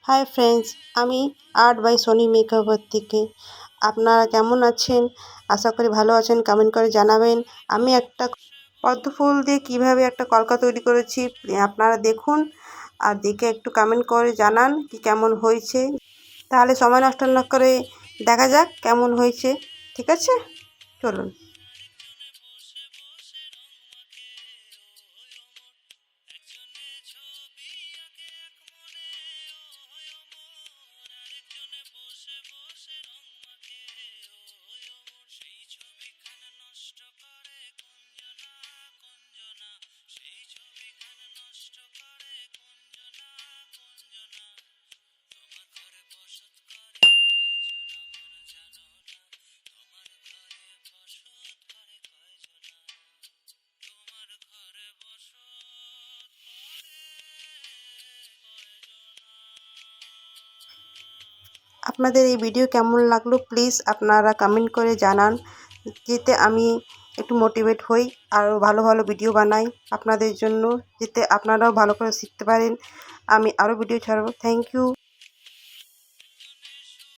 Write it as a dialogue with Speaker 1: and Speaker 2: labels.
Speaker 1: Hi friends, আমি art by Sony makeover থেকে। আপনারা কেমন আছেন? আশা করি ভালো আছেন। কমেন্ট করে জানাবেন। আমি একটা পদ্ম ফুল দিয়ে কীভাবে একটা কলকা তৈরি করেছি আপনারা দেখুন, আর দেখে একটু কমেন্ট করে জানান কি কেমন হয়েছে। তাহলে সময় নষ্ট না করে দেখা যাক কেমন হয়েছে। ঠিক আছে, চলুন। আপনাদের এই ভিডিও কেমন লাগলো প্লিজ আপনারা কমেন্ট করে জানান, যাতে আমি একটু মোটিভেট হই, আরও ভালো ভালো ভিডিও বানাই আপনাদের জন্য, যাতে আপনারাও ভালো করে শিখতে পারেন। আমি আরও ভিডিও ছাড়ব। Thank you.